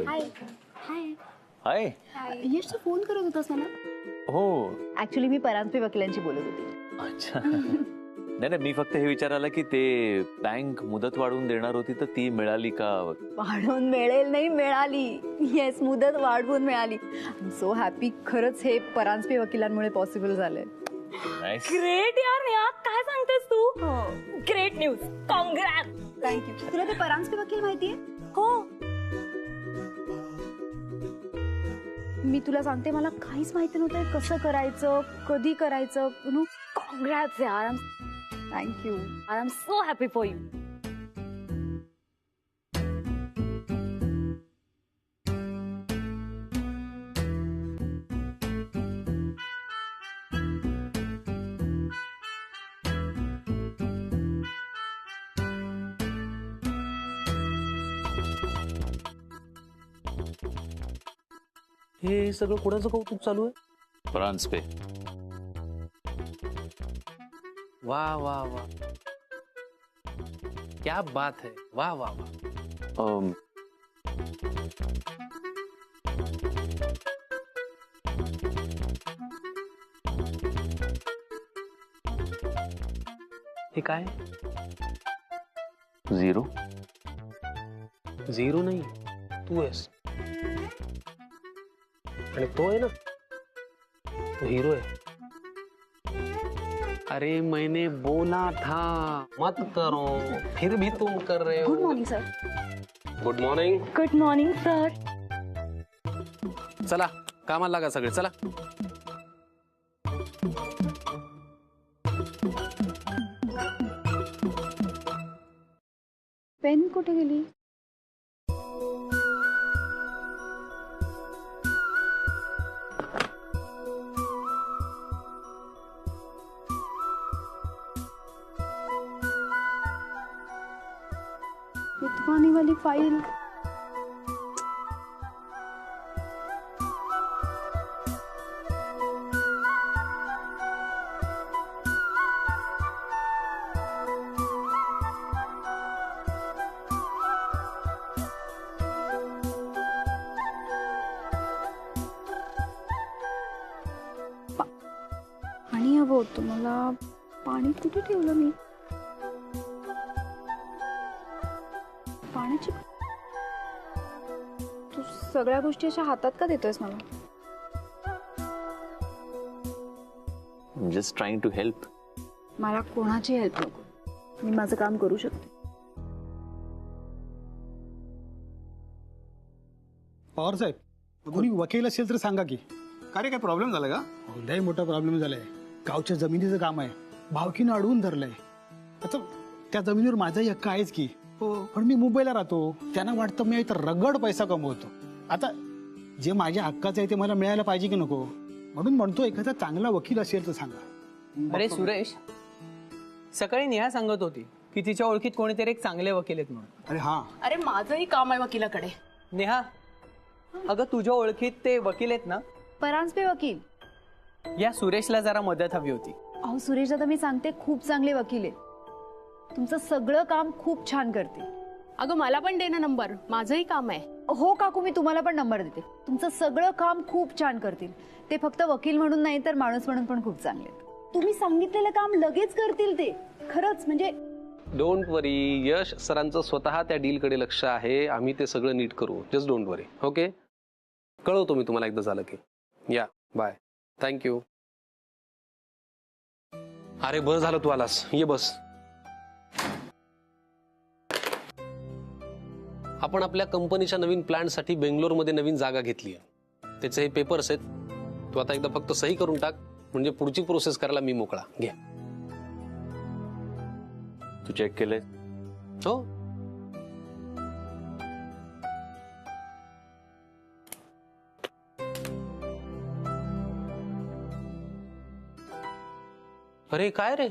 हाय हाय हाय. यश तू phone करत होतास मला? हो. ऍक्च्युली मी परांजपे वकिलांची बोलत होती. अच्छा. नाही नाही, मी फक्त हे विचारायला की ते बँक मुदत वाढवून देणार होती तर ती मिळाली का? वाढवून मिळेल नाही, मिळाली. येस, मुदत वाढवून मिळाली. So happy. खरंच हे परांजपे वकिलांमुळे पॉसिबल झालंय. ग्रेट यार नेहा, काय सांगतेस तू? Great news, congrat. थँक्यू. तुला ते परांजपे वकील माहितीये? हो. मी तुला सांगते, मला काहीच माहिती नव्हतं कसं करायचं, कधी करायचं. कॉंग्रॅट्स यार. Thank you. I am so happy for you. हे सगळं कोणाचं कौतुक चालू आहे? परांजपे. वाह वाह वाह, क्या बात है. वाह वाह वाह. हे काय? झिरो. झिरो नाही, तू आहेस. आणि तो है ना, तो हीरो है. अरे मैंने बोला था मत करो, फिर भी तुम कर रहे हो. Good morning sir. Good morning. Good morning sir. चला कामाला लागा सगळे, चला. पेन कुठे गेली? विद्वानी वाली फाइल. पाणी हवं होतं मला. पाणी कुठे ठेवलं मी? पाण्याची. तू सगळ्या गोष्टी अशा हातात का देतोयस मला? Just trying to help. मला कोणाची हेल्प नको. मी माझं काम करू शकते. पवार साहेब, कोणी वकील असेल तर सांगा की. का रे, काय प्रॉब्लेम झाला का? लय मोठा प्रॉब्लेम झालाय. गावच्या जमिनीचं काम आहे, भावकीनं अडवून धरलंय. आता त्या जमिनीवर माझाही हक्क आहेच की. हो. पण मी मुंबईला राहतो, त्यांना वाटतं मी इथं रगड पैसा कमवतो. आता जे माझ्या हक्काचं आहे ते मला मिळायला पाहिजे की नको, म्हणून म्हणतो एखादा चांगला वकील असेल तर सांगा. अरे सुरेश, सकाळी नेहा सांगत होती की तिच्या ओळखीत कोणीतरी एक चांगले वकील आहेत म्हणून. अरे हा, अरे माझंही काम आहे वकिलाकडे. नेहा, अगं तुझ्या ओळखीत ते वकील आहेत ना, परांजपे वकील. या सुरेशला जरा मदत हवी होती. अहो सुरेश दादा, मी सांगते खूप चांगले वकील आहे. तुमचं सगळं काम खूप छान करते. अगं मला पण दे ना नंबर, माझंही काम आहे. हो काकू, मी तुम्हाला पण नंबर देते. तुमचं सगळं काम खूप छान करतील ते. फक्त वकील म्हणून नाही तर माणूस म्हणून पण खूप चांगले आहेत. तुम्ही सांगितलेलं काम लगेच करतील ते. खरंच म्हणजे. डोंट वरी, यश सरांचं स्वतः त्या डील कडे लक्ष आहे. आम्ही ते सगळं नीट करू. Just don't worry. ओके, कळवतो मी तुम्हाला एकदा झालं की. या बाय. थँक्यू. अरे बस झालं, तू आलास. ये बस. आपण आपल्या कंपनीच्या नवीन प्लॅनसाठी बेंगलोरमध्ये नवीन जागा घेतली आहे. त्याचे हे पेपर्स आहेत. तू आता एकदा फक्त सही करून टाक, म्हणजे पुढची प्रोसेस करायला मी मोकळा. घे. तू चेक केलंय? हो. अरे काय रे,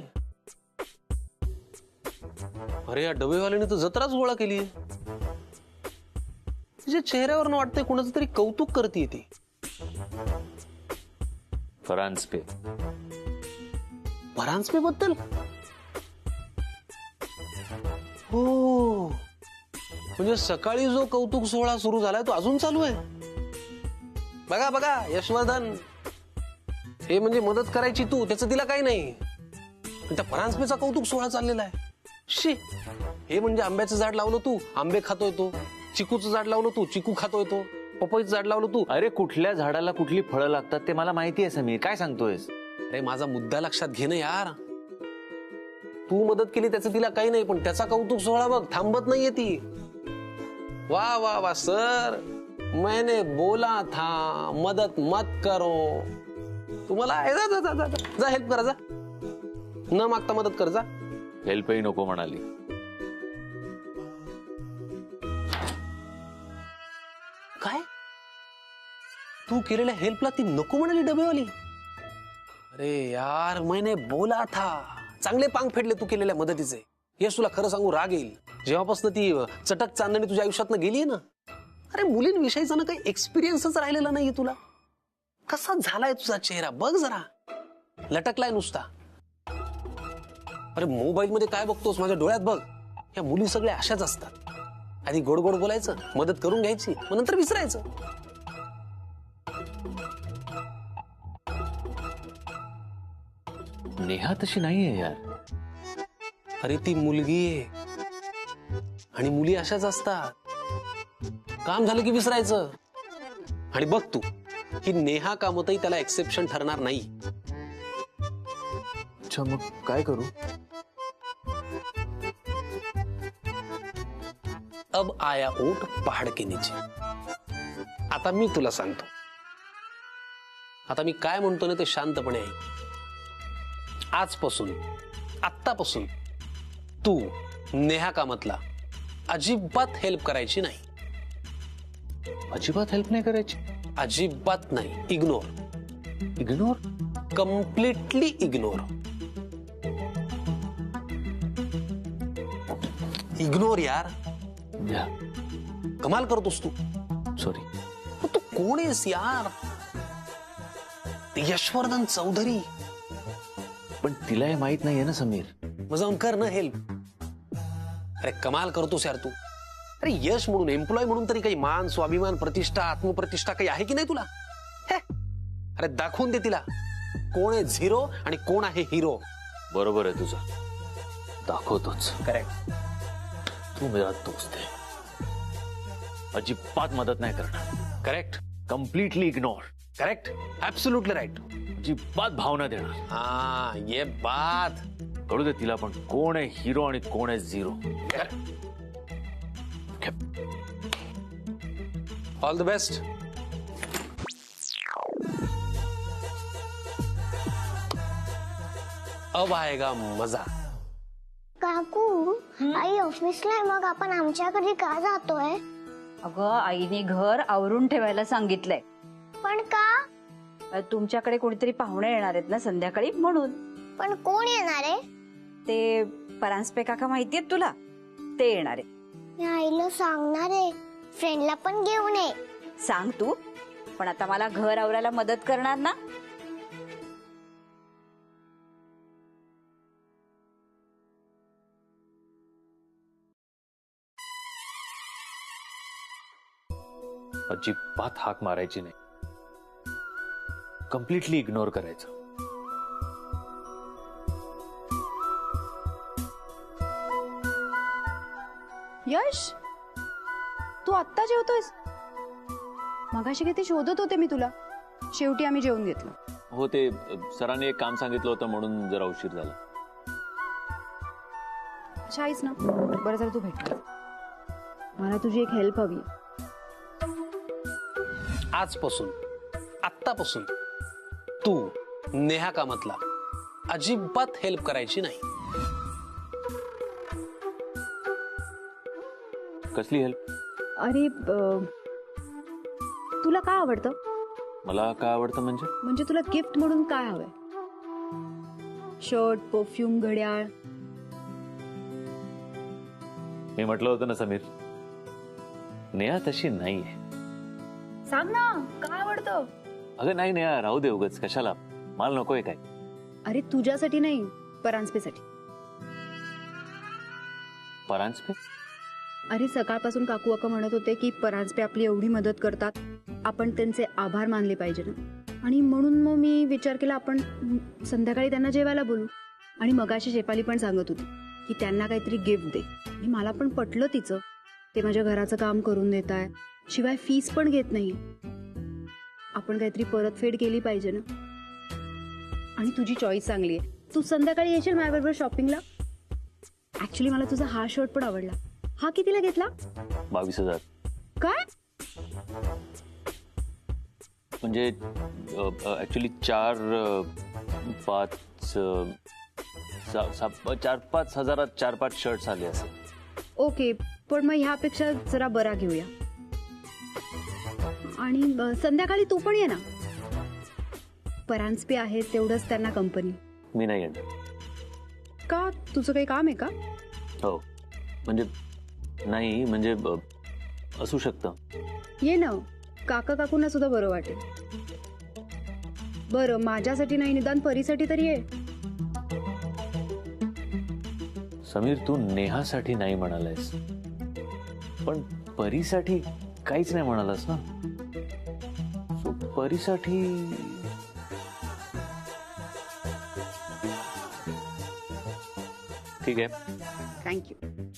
अरे या डबेवाल्याने तर जत्राच गोळा केली. तिच्या चेहऱ्यावर वाटतंय कोणाचं तरी कौतुक करते ती. परांजपे. परांजपे बद्दल? हो, म्हणजे सकाळी जो कौतुक सोहळा सुरू झालाय तो अजून चालू आहे. बघा बघा यशवर्धन, हे म्हणजे मदत करायची तू, त्याचं तिला काही नाही. पण त्या परांजपेचा कौतुक सोहळा चाललेला आहे. शी, हे म्हणजे आंब्याचं झाड लावलं तू, आंबे खातोय तो. चिकूचं झाड लावलं तू, चिकू खातोय तो. पपईचं झाड लावलं तू. अरे कुठल्या झाडाला कुठली फळं लागतात ते मला माहिती आहे समीर, काय सांगतोयस? अरे माझा मुद्दा लक्षात घे ना यार. तू मदत केली त्याचं तिला काही नाही, पण त्याचा कौतुक सोहळा बघ थांबत नाहीये ती. वा वा वा सर, मैंने बोला था मदत मत करो. तुम्हाला जा हेल्प करा, जा न मागता मदत कर, जा. हेल्पही नको म्हणाली. काय तू केलेल्या हेल्पला ती नको म्हणाली डबेवाली? अरे यार, मैंने बोला था. चांगले पांग फेडले तू केलेल्या मदतीचे. यश, तुला खरं सांगू राग येईल जेव्हापासून ती चटक चांदणी तुझ्या आयुष्यातनं गेली ना. अरे मुलींविषयीचा ना काही एक्सपिरियन्सच राहिलेला नाहीये तुला. कसा झालाय तुझा चेहरा बघ जरा, लटकलाय नुसता. अरे मोबाईल मध्ये काय बघतोस, माझ्या डोळ्यात बघ. या मुली सगळ्या अशाच असतात. आधी गोड गोड बोलायचं, मदत करून घ्यायची, मग नंतर विसरायचं. नेहा तशी नाहीये यार. अरे ती मुलगी आहे आणि मुली अशाच असतात. काम झालं की विसरायचं. आणि बघ तू, ही नेहा कामतही त्याला एक्सेप्शन ठरणार नाही. अच्छा, मग काय करू? अब आया ऊंट पहाड के नीचे. आता मी तुला सांगतो. आता मी काय म्हणतो ना ते शांतपणे ऐक. आजपासून, आत्तापासून तू नेहा कामतला अजिबात हेल्प करायची नाही. अजिबात हेल्प नाही करायची? अजिबात नाही. Ignore. Ignore? Completely ignore. Ignore यार. कमाल करतोस तू. सॉरी. तू कोण आहेस यार? यशवर्धन चौधरी. पण तिला हे माहित नाहीये ना समीर. मग जाऊन कर ना हेल्प. अरे कमाल करतोस यार तू. अरे यश म्हणून, एम्प्लॉय म्हणून तरी काही मान, स्वाभिमान, प्रतिष्ठा, आत्मप्रतिष्ठा काही आहे की नाही तुला? अरे दाखवून दे तिला कोण आहे झिरो आणि कोण आहे हिरो. बरोबर आहे तुझं, दाखवतोच. करेक्ट. तू मेरा दोस्त आहे. अजिबात मदत नाही करणार. Correct. Completely ignore. Correct. Absolutely right. अजिबात भावना देणार. हा, ये बात. कळू दे तिला पण कोण आहे हिरो आणि कोण आहे झिरो. All the best. अब आएगा मजा. काकू, आई ऑफिसला आहे, मग आपण आमच्याकडे का जातोय? अगं, आईने घर आवरून ठेवायला सांगितलंय. पण का? तुमच्याकडे कोणीतरी पाहुणे येणार आहेत ना संध्याकाळी, म्हणून. पण कोण येणार आहे? ते परांजपे काका माहितीयेत तुला, ते येणार आहे. मी आईला सांगणार आहे, फ्रेंडला पण घेऊन ये. सांग तू, पण आता मला घर आवरायला मदत करणार ना? अजिबात हाक मारायची नाही. कम्प्लिटली इग्नोर करायचं. यश, तू आत्ता जेवतोयस? मगाशी किती शोधत होते मी तुला. शेवटी आम्ही जेवून घेतलं. हो, ते सरांनी एक काम सांगितलं होतं म्हणून जरा उशीर झाला. अच्छा आहेस ना? बरं झालं तू भेटला. मला तुझी एक हेल्प हवी. आजपासून, आत्तापासून तू नेहा कामतला अजिबात हेल्प करायची नाही. कसली हेल्प? अरे, तुला काय आवडतं? मला काय आवडतं म्हणजे? म्हणजे तुला गिफ्ट म्हणून काय हवंय? शर्ट, परफ्यूम, घड्याळ? मी म्हटलं होतं ना समीर, नेहा तशी नाहीये. सांग ना, काय आवडतं? अगं नाही नेहा, राहू दे उगाच, कशाला, मला नकोय काय. अरे तुझ्यासाठी नाही, परांजपेसाठी. परांजपे? अरे सकाळपासून काकू अक्का म्हणत होते की परांजपे आपली एवढी मदत करतात, आपण त्यांचे आभार मानले पाहिजे ना. आणि म्हणून मग मी विचार केला आपण संध्याकाळी त्यांना जेवायला बोलू. आणि मगाशी शेफाली पण सांगत होती की त्यांना काहीतरी गिफ्ट दे. आणि मला पण पटलं तिचं. ते माझ्या घराचं काम करून देत आहे, शिवाय फीस पण घेत नाही. आपण काहीतरी परतफेड केली पाहिजे ना. आणि तुझी चॉईस चांगली आहे. तू संध्याकाळी येशील माझ्याबरोबर शॉपिंगला. ऍक्च्युली मला तुझा हा शर्ट पण आवडला. हा कितीला घेतला? 22,000. काय? म्हणजे ऍक्च्युली 4-5 हजारात 4-5 शर्ट्स आले असे. ओके, पण मग ह्यापेक्षा जरा बरा घेऊया. आणि संध्याकाळी तू पण ये ना. परांजपे आहे तेवढंच त्यांना कंपनी. मी नाही येणार. का? तुझं काही काम आहे का? हो, म्हणजे नाही, म्हणजे असू शकतं. ये ना, काका काकूंना सुद्धा बरं वाटेल. बरं, माझ्यासाठी नाही, निदान परीसाठी तरी ये. समीर, तू नेहासाठी नाही म्हणालायस, पण परीसाठी काहीच नाही म्हणालास ना. So, परीसाठी ठीक आहे. थँक्यू.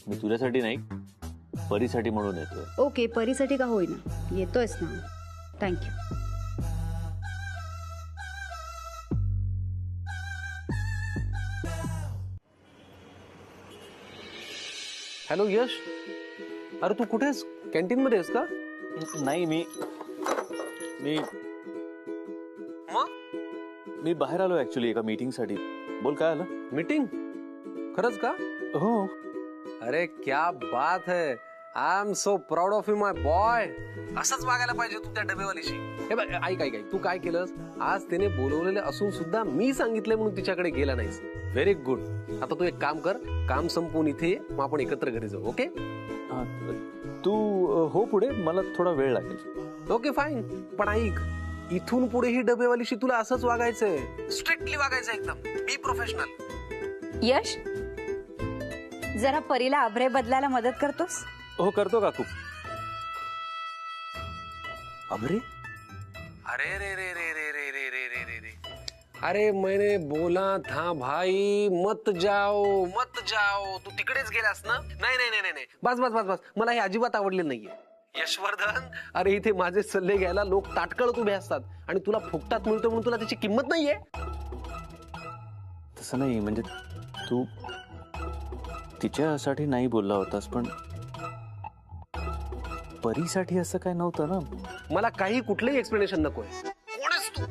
मी तुझ्यासाठी नाही, परीसाठी म्हणून येतोय. ओके, परीसाठी का होईना, येतोयस ना. थँक्यू. हॅलो यश, अरे तू कुठेस? कॅन्टीन मध्ये आहेस का? नाही, मी मी बाहेर आलो ऍक्च्युली एका मीटिंग साठी. बोल, काय आलं? मीटिंग? खरंच का? हो. अरे क्या बात है. I am so proud of you my boy. असंच वागायला पाहिजे तू त्या डबेवालीशी. हे बघ, ऐक ऐक ऐक, तू काय केलंस आज? तिने बोलवलेले असून सुद्धा मी सांगितलंय म्हणून तिच्याकडे गेला नाहीस. Very good. आता तू एक काम कर, काम संपवून इथे ये, मग आपण एकत्र घरी जाऊ. ओके? तू हो पुढे, मला थोडा वेळ लागेल. Okay fine. पण ऐक, इथून पुढे ही डबेवालीशी तुला असंच वागायचंय. स्ट्रिक्टली वागायचं एकदम. Be professional. यश, जरा परीला आभरे बदलायला मदत करतोस? हो, करतो काकू. अबरे? अरे रे रे रे रे रे रे रे रे रे रे. अरे मैंने बोला था भाई मत जाओ मत जाओ. तू तिकडेच गेलास ना? नाही नाही नाही नाही, बस बस बस बस. मला हे अजिबात आवडले नाहीये. यशवर्धन, अरे इथे माझे सल्ले घ्यायला लोक ताटकळत उभे असतात आणि तुला फुकटात मिळतो म्हणून तुला त्याची किंमत नाहीये. तसं नाही, म्हणजे तू तिच्यासाठी नाही बोलला होतास, पण परीसाठी असं काय नव्हतं ना. मला काही कुठलंही एक्सप्लेनेशन नकोय. कोण आहेस तू?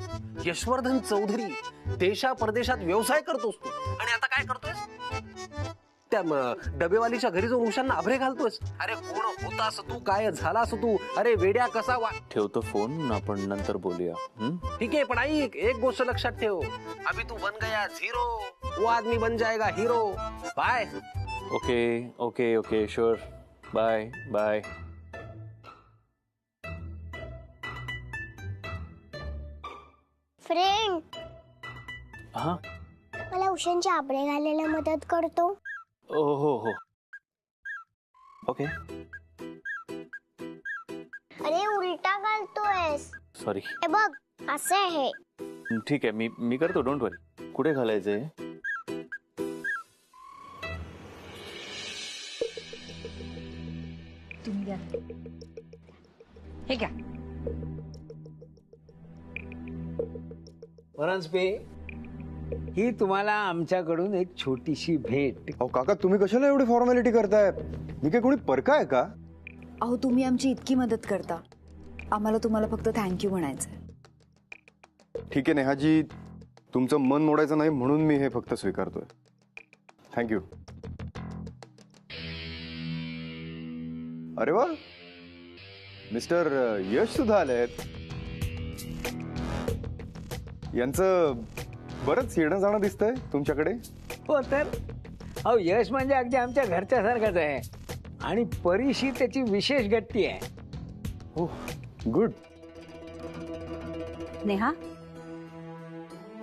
यशवर्धन चौधरी. देशा परदेशात व्यवसाय करतोस तू, आणि आता काय करतोयस? त्या डबेवालीच्या घरी जाऊन उशांना आभरे घालतोयस. अरे कोण होतास तू? काय झालास तू? अरे वेड्या कसा ठेवतो फोन, आपण नंतर बोलूया. ठीक आहे, पण ऐक, एक गोष्ट लक्षात ठेव. अभी तू बन गया झीरो, वो आदमी बन जाएगा hero. Bye. Okay okay okay, sure. Bye bye. Friend, हा, मला उशांचे आबरे घालायला मदत करतो? हो हो हो. ओके. अरे उलटा घालतोयस. सॉरी. हे बघ, असं आहे. ठीक आहे, मी करतो, डोंट वरी. कुठे घालायचंय? तुम्ही घ्या. हे घ्या. परांजपे, ही तुम्हाला आमच्याकडून एक छोटीशी भेट. अहो काका, तुम्ही कशाला एवढी फॉर्मॅलिटी करताय? मी काय कोणी परका आहे का? अहो, तुम्ही आमची इतकी मदत करता, आम्हाला तुम्हाला फक्त थँक्यू म्हणायचंय. ठीक आहे नेहाजी, तुमचं मन मोडायचं नाही म्हणून मी हे फक्त स्वीकारतोय. थँक्यू. अरे वा, मिस्टर यश सुद्धा आलेत. यांचं बरंच येणं जाणं दिसतंय तुमच्याकडे. हो तर, अहो यश म्हणजे अगदी आमच्या घरच्या सारखंच आहे, आणि परीशी त्याची विशेष गट्टी आहे. हो, गुड. नेहा,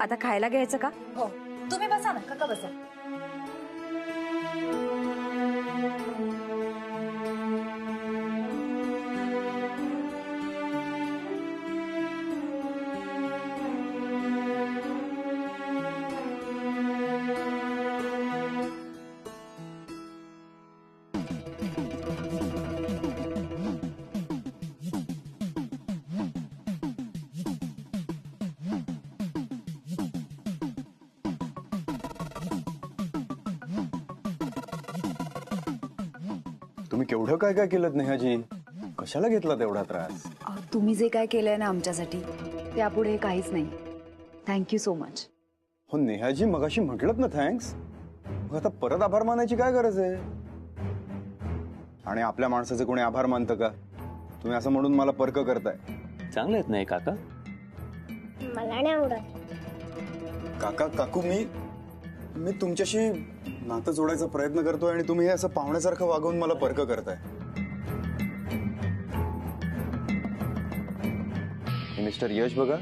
आता खायला घ्यायचं का? हो, तुम्ही बसा ना, काका बसा. तुम्ही केवढं काय काय केलं नेहाजी? कशाला घेतला तेवढा त्रास? तुम्ही जे काय केलंय ना आमच्यासाठी त्यापुढे काहीच नाही. Thank you so much. हो नेहाजी, मगाशी म्हटलत ना थँक्स. मग आता परत आभार मानायची काय गरज आहे? आणि आपल्या माणसाचे कोणी आभार मानतं का? तुम्ही असं म्हणून मला पर्क करताय. चांगले आहेत नाही काका? मला नाही आवडत. काका काकू, मी तुमच्याशी नातं जोडायचा प्रयत्न करतोय आणि तुम्ही हे असं पाहुण्यासारखं वागवून मला पर्क करताय. मिस्टर यश बघा,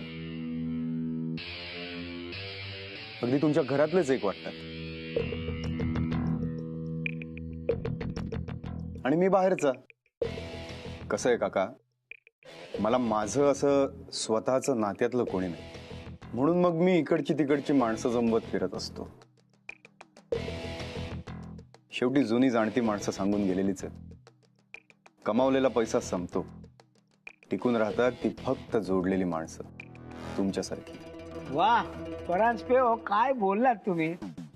अगदी तुमच्या घरातलेच एक वाटतात. आणि मी बाहेरचा. कसं आहे काका, मला माझं असं स्वतःचं नात्यातलं कोणी नाही, म्हणून मग मी इकडची तिकडची माणसं जमवत फिरत असतो. शेवटी जुनी जाणती माणसं सांगून गेलेलीच आहेत, कमावलेला पैसा संपतो, टिकून राहतात ती फक्त जोडलेली माणसं तुमच्यासारखी. वा परांजपे, हो काय बोललात तुम्ही.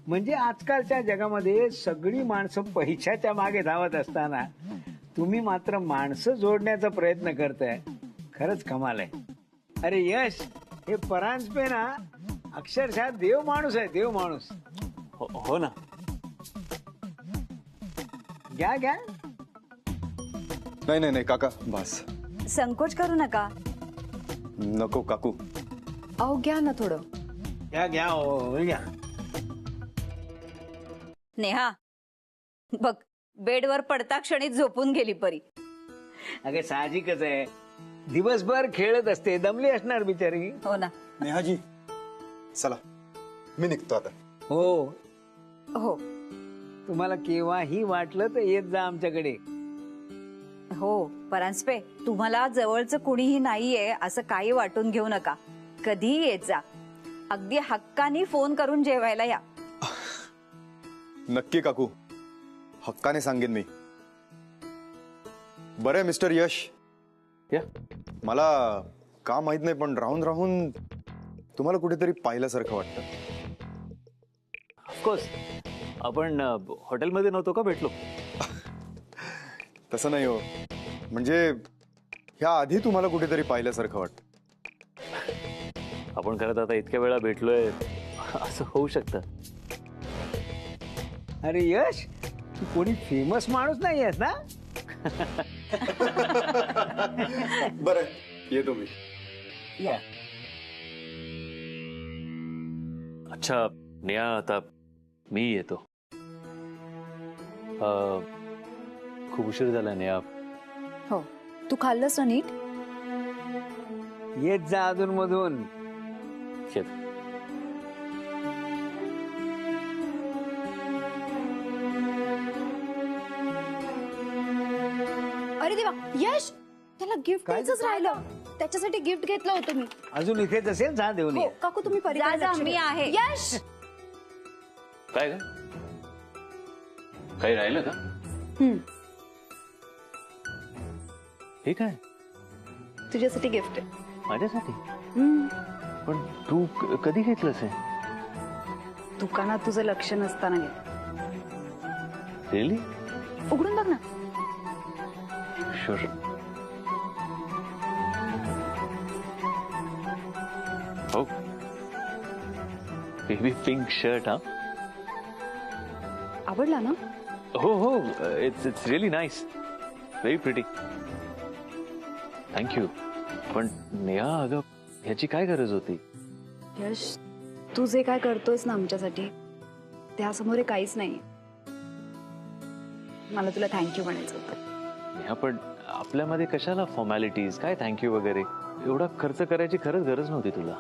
म्हणजे आजकालच्या जगामध्ये सगळी माणसं पैशाच्या मागे धावत असताना तुम्ही मात्र माणसं जोडण्याचा प्रयत्न करताय. खरंच कमाल आहे. अरे यश, हे परांजपे ना अक्षरशः देव माणूस आहे, देव माणूस. हो ना. घ्या घ्या. नाही नाही नाही काका, बस. संकोच करू नका. नको काकू. अहो घ्या ना थोडं. घ्या घ्या, हो घ्या. नेहा बघ, बेडवर पडता क्षणी झोपून गेली परी. अगं साहजिकच आहे, दिवसभर खेळत असते, दमली असणार बिचारी. हो ना. नेहाजी चला, मी निघतो आता. हो हो तुम्हाला केव्हाही वाटलं तर येत जा आमच्याकडे. हो परांजपे, तुम्हाला जवळचं कुणीही नाहीये असं काही वाटून घेऊ नका. कधीही येत जा. अगदी हक्कानी फोन करून जेवायला या. नक्की काकू, हक्काने सांगेन मी. बरं मिस्टर यश, या. मला का माहित नाही पण राहून राहून तुम्हाला कुठेतरी पाहिल्यासारखं वाटतं. ऑफकोर्स, आपण हॉटेलमध्ये नव्हतो का भेटलो? तसं नाही हो, म्हणजे ह्या आधी तुम्हाला कुठेतरी पाहिल्यासारखं वाटतं. आपण खरंच आता इतक्या वेळा भेटलोय असं होऊ शकतं. अरे यश, तू कोणी फेमस माणूस नाही आहेस ना? बरं येतो मी. या. अच्छा नेहा, आता मी येतो. खूप उशीर झाला नेहा. हो, तू खाल्लंस ना नीट? येत जा अधून मधून. येतो. अरे देवा, यश, त्याला गिफ्ट द्यायचंच राहिलं. त्याच्यासाठी गिफ्ट घेतलं होतं मी. अजून इथेच असेल, जा देऊन हो ये. काकू, तुम्ही जा, परिवार जा, मी आहे. यश, काय काय काही राहिलं का? हे काय? तुझ्यासाठी गिफ्ट आहे. माझ्यासाठी? पण तू कधी घेतलंस हे? दुकानात तुझं लक्ष नसताना घे. रिअली? उघडून बघ ना. शुअर. हो, बेबी पिंक शर्ट. हा, आवडला ना? हो हो, it's really nice, very pretty. Thank you. पण नेहा, अगं ह्याची काय गरज होती? यश, तू जे काय करतोयस ना आमच्यासाठी, त्यासमोर काहीच नाही. मला तुला थँक्यू म्हणायचं होतं. नेहा, पण आपल्यामध्ये कशाला फॉर्मॅलिटीज, काय थँक्यू वगैरे? एवढा खर्च करायची खरंच गरज नव्हती तुला.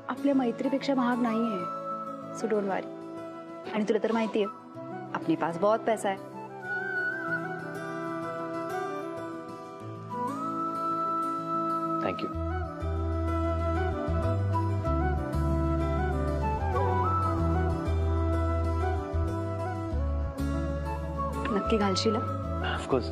आपल्या मैत्रीपेक्षा महाग नाहीये, सो डोंट वरी. आणि तुला तर माहितीये, अपने पास बहुत पैसा है. थँक्यू. नक्की घालशील? ऑफकोर्स.